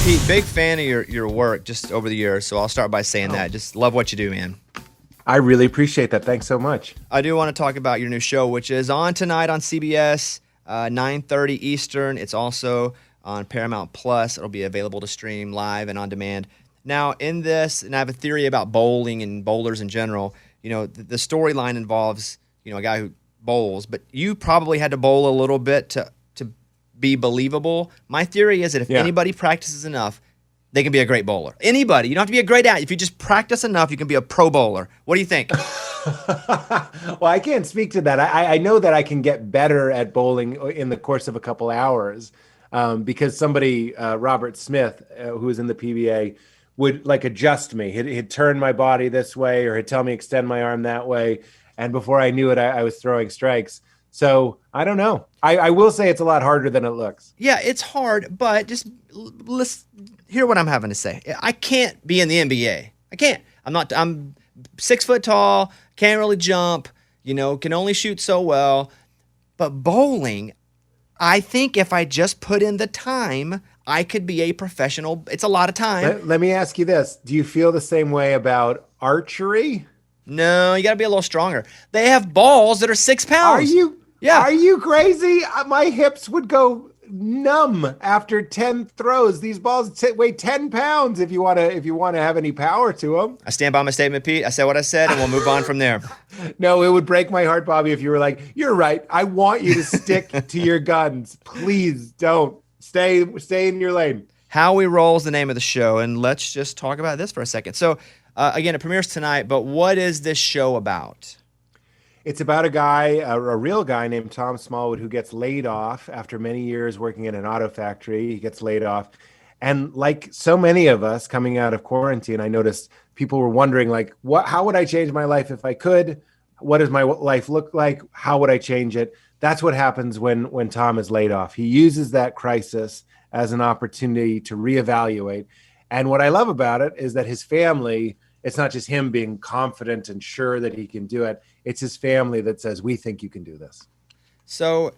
Pete, big fan of your work just over the years, so I'll start by saying that. Just love what you do, man. I really appreciate that. Thanks so much. I do want to talk about your new show, which is on tonight on CBS, 9:30 Eastern. It's also on Paramount Plus. It'll be available to stream live and on demand. Now, in this, and I have a theory about bowling and bowlers in general, the storyline involves, a guy who bowls, but you probably had to bowl a little bit to be believable. My theory is that if anybody practices enough, they can be a great bowler. Anybody. You don't have to be a great athlete. If you just practice enough, you can be a pro bowler. What do you think? Well, I can't speak to that. I know that I can get better at bowling in the course of a couple hours because somebody, Robert Smith, who was in the PBA, would adjust me. He'd turn my body this way or he'd tell me extend my arm that way. And before I knew it, I was throwing strikes. So I don't know. I will say it's a lot harder than it looks. Yeah, it's hard, but just let's hear what I'm having to say. I can't be in the NBA. I can't. I'm 6 foot tall, can't really jump, can only shoot so well. But bowling, I think if I just put in the time, I could be a professional. It's a lot of time. Let me ask you this. Do you feel the same way about archery? No, you got to be a little stronger. They have balls that are 6 pounds. Are you crazy? My hips would go numb after 10 throws. These balls weigh 10 pounds if you want to have any power to them. I stand by my statement, Pete. I said what I said, and we'll move on from there. No, it would break my heart, Bobby, if you were like, you're right. I want you to stick to your guns. Please don't. Stay in your lane. How We Roll is the name of the show, and let's just talk about this for a second. So, again, it premieres tonight, but what is this show about? It's about a guy, a real guy named Tom Smallwood, who gets laid off after many years working in an auto factory. He gets laid off. And like so many of us coming out of quarantine, I noticed people were wondering, how would I change my life if I could? What does my life look like? How would I change it? That's what happens when Tom is laid off. He uses that crisis as an opportunity to reevaluate. And what I love about it is that his family, it's not just him being confident and sure that he can do it. It's his family that says, we think you can do this. So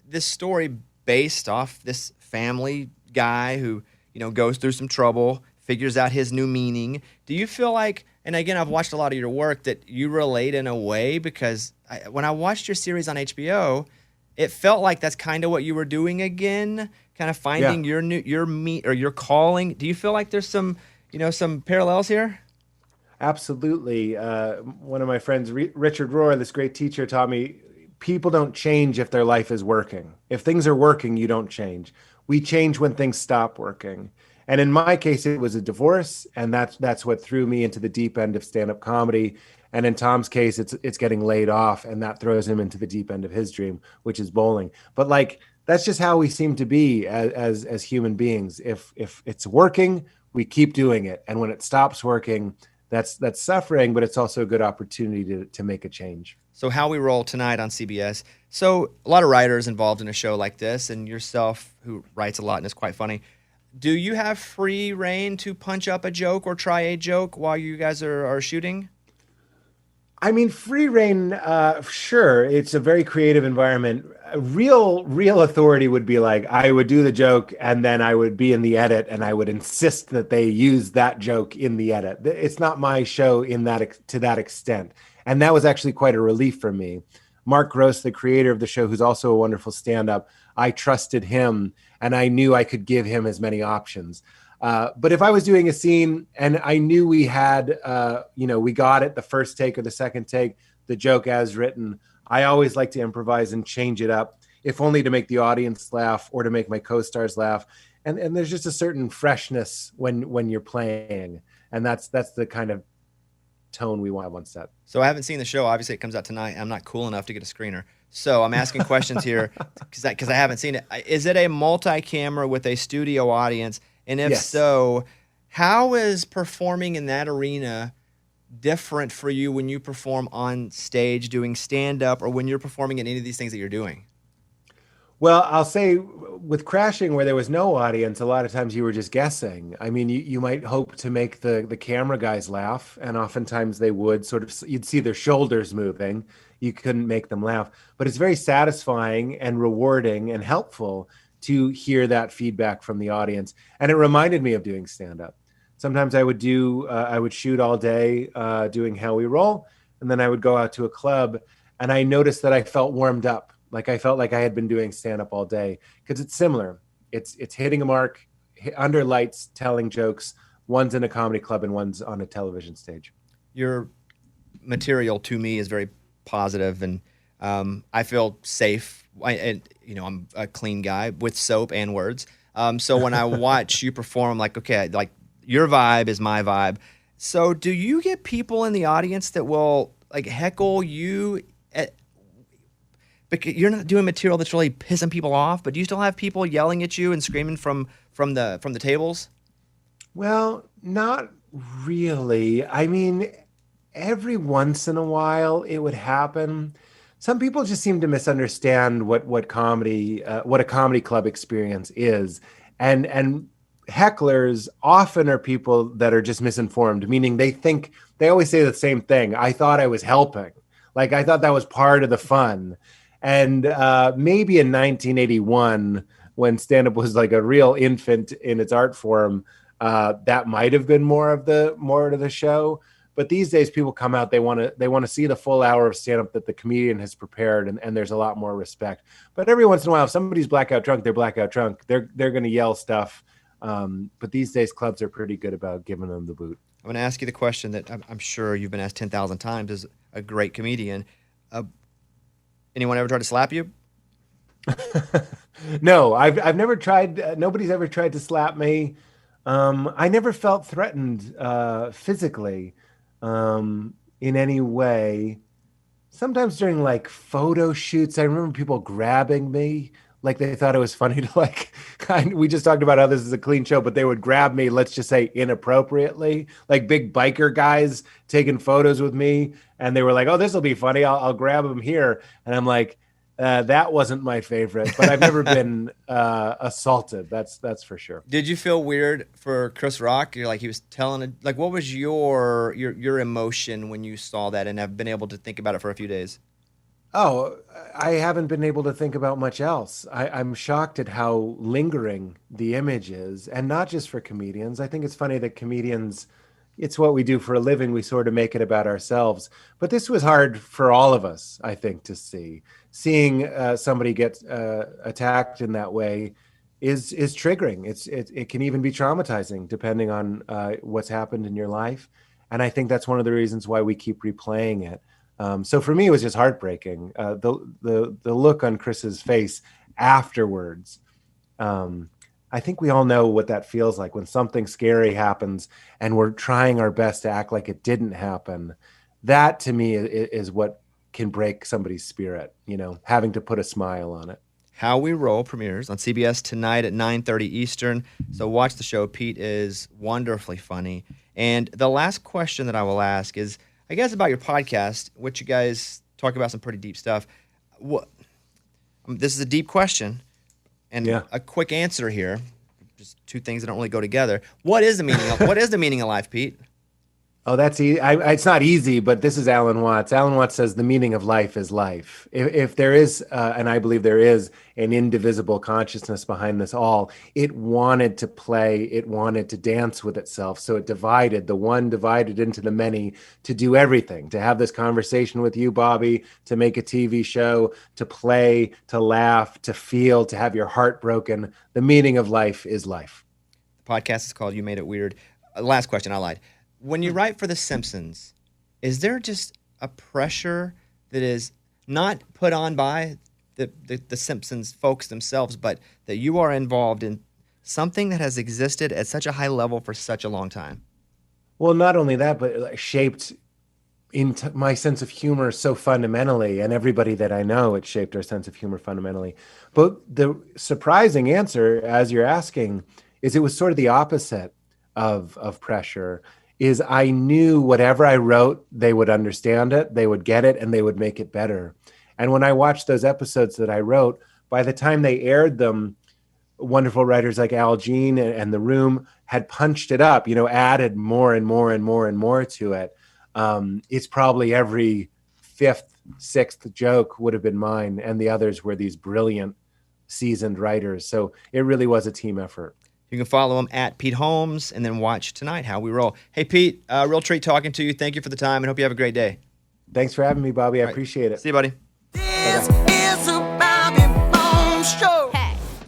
this story based off this family guy who, goes through some trouble, figures out his new meaning. Do you feel like, and again, I've watched a lot of your work, that you relate in a way? Because when I watched your series on HBO, it felt like that's kind of what you were doing again, kind of finding your calling. Do you feel like there's some parallels here? Absolutely. One of my friends, Richard Rohr, this great teacher, taught me people don't change if their life is working. If things are working, you don't change. We change when things stop working. And in my case, it was a divorce, and that's what threw me into the deep end of stand-up comedy. And in Tom's case, it's getting laid off, and that throws him into the deep end of his dream, which is bowling. But that's just how we seem to be as human beings. If it's working, we keep doing it, and when it stops working, that's suffering, but it's also a good opportunity to make a change. So How We Roll tonight on CBS. So a lot of writers involved in a show like this, and yourself, who writes a lot and is quite funny. Do you have free reign to punch up a joke or try a joke while you guys are shooting? I mean, free reign, sure. It's a very creative environment. Real authority would be I would do the joke and then I would be in the edit and I would insist that they use that joke in the edit. It's not my show to that extent. And that was actually quite a relief for me. Mark Gross, the creator of the show, who's also a wonderful stand-up, I trusted him and I knew I could give him as many options. But if I was doing a scene and I knew we had, we got it the first take or the second take, the joke as written, I always like to improvise and change it up, if only to make the audience laugh or to make my co-stars laugh. And there's just a certain freshness when you're playing. And that's the kind of tone we want on set. So I haven't seen the show. Obviously, it comes out tonight. I'm not cool enough to get a screener. So I'm asking questions here because I haven't seen it. Is it a multi-camera with a studio audience? And if so, how is performing in that arena different for you when you perform on stage doing stand-up or when you're performing in any of these things that you're doing? Well, I'll say with Crashing, where there was no audience, a lot of times you were just guessing. I mean, you might hope to make the camera guys laugh, and oftentimes they would you'd see their shoulders moving. You couldn't make them laugh. But it's very satisfying and rewarding and helpful to hear that feedback from the audience. And it reminded me of doing stand-up. Sometimes I would shoot all day doing How We Roll, and then I would go out to a club, and I noticed that I felt warmed up. Like I felt like I had been doing stand-up all day, because it's similar. It's hitting a mark under lights, telling jokes. One's in a comedy club and one's on a television stage. Your material to me is very positive, and I feel safe. I'm a clean guy with soap and words. So when I watch you perform, I'm like, okay, like your vibe is my vibe. So do you get people in the audience that will like heckle you because you're not doing material that's really pissing people off, but do you still have people yelling at you and screaming from the tables? Well, not really. I mean, every once in a while it would happen. Some people just seem to misunderstand what a comedy club experience is, and hecklers often are people that are just misinformed, meaning they always say the same thing. I thought I was helping, like I thought that was part of the fun, and maybe in 1981, when stand-up was like a real infant in its art form, that might have been more of the show. But these days people come out, they want to see the full hour of stand-up that the comedian has prepared, and there's a lot more respect. But every once in a while, if somebody's blackout drunk, they're blackout drunk. They're going to yell stuff. But these days clubs are pretty good about giving them the boot. I'm going to ask you the question that I'm sure you've been asked 10,000 times as a great comedian. Anyone ever tried to slap you? No, I've never tried. Nobody's ever tried to slap me. I never felt threatened physically in any way. Sometimes during like photo shoots, I remember people grabbing me like they thought it was funny to like. We just talked about how this is a clean show, but they would grab me, let's just say inappropriately, like big biker guys taking photos with me, and they were like, "Oh, this will be funny. I'll grab them here," and I'm like. That wasn't my favorite, but I've never been assaulted. That's for sure. Did you feel weird for Chris Rock? You're like he was telling like what was your emotion when you saw that and have been able to think about it for a few days? Oh, I haven't been able to think about much else. I'm shocked at how lingering the image is, and not just for comedians. I think it's funny that comedians, it's what we do for a living. We sort of make it about ourselves. But this was hard for all of us, I think, to see. Seeing somebody get attacked in that way is triggering. It can even be traumatizing depending on what's happened in your life. And I think that's one of the reasons why we keep replaying it. So for me, it was just heartbreaking. The look on Chris's face afterwards. I think we all know what that feels like when something scary happens and we're trying our best to act like it didn't happen. That to me is what can break somebody's spirit, having to put a smile on it. How We Roll premieres on CBS tonight at 9:30 Eastern. So watch the show. Pete is wonderfully funny. And the last question that I will ask is, I guess, about your podcast, which you guys talk about some pretty deep stuff. This is a deep question, and a quick answer here. Just two things that don't really go together. What is the meaning of life, Pete? Oh, that's easy. It's not easy, but this is Alan Watts. Alan Watts says the meaning of life is life. If there is, and I believe there is, an indivisible consciousness behind this all, it wanted to play, it wanted to dance with itself. So it divided, the one divided into the many to do everything, to have this conversation with you, Bobby, to make a TV show, to play, to laugh, to feel, to have your heart broken. The meaning of life is life. The podcast is called You Made It Weird. Last question, I lied. When you write for The Simpsons, is there just a pressure that is not put on by the Simpsons folks themselves, but that you are involved in something that has existed at such a high level for such a long time? Well, not only that, but shaped into my sense of humor so fundamentally, and everybody that I know, it shaped our sense of humor fundamentally. But the surprising answer, as you're asking, is it was sort of the opposite of pressure. Is I knew whatever I wrote, they would understand it, they would get it, and they would make it better. And when I watched those episodes that I wrote, by the time they aired them, wonderful writers like Al Jean and The Room had punched it up, added more and more and more and more to it. It's probably every fifth, sixth joke would have been mine, and the others were these brilliant seasoned writers. So it really was a team effort. You can follow him at Pete Holmes and then watch tonight How We Roll. Hey, Pete, real treat talking to you. Thank you for the time and hope you have a great day. Thanks for having me, Bobby. I appreciate it. See you, buddy. Bye-bye.